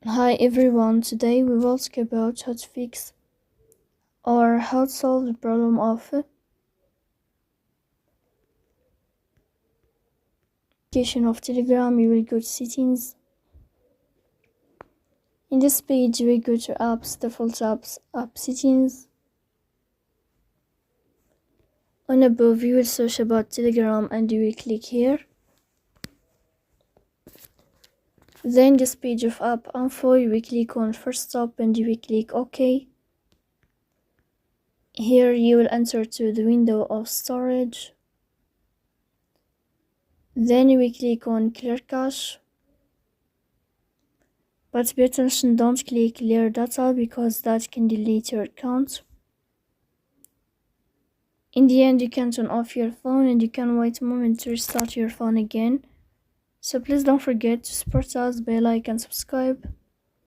Hi everyone, today we will talk about how to fix or how to solve the problem of application of Telegram. You will go to settings. In this page you will go to apps, default apps, app settings. On above you will search about Telegram and you will click here. Then this page of app info, you will click on first stop and you will click OK. Here you will enter to the window of storage. Then you will click on clear cache. But pay attention, don't click clear data because that can delete your account. In the end, you can turn off your phone and you can wait a moment to restart your phone again. So please don't forget to support us by like and subscribe.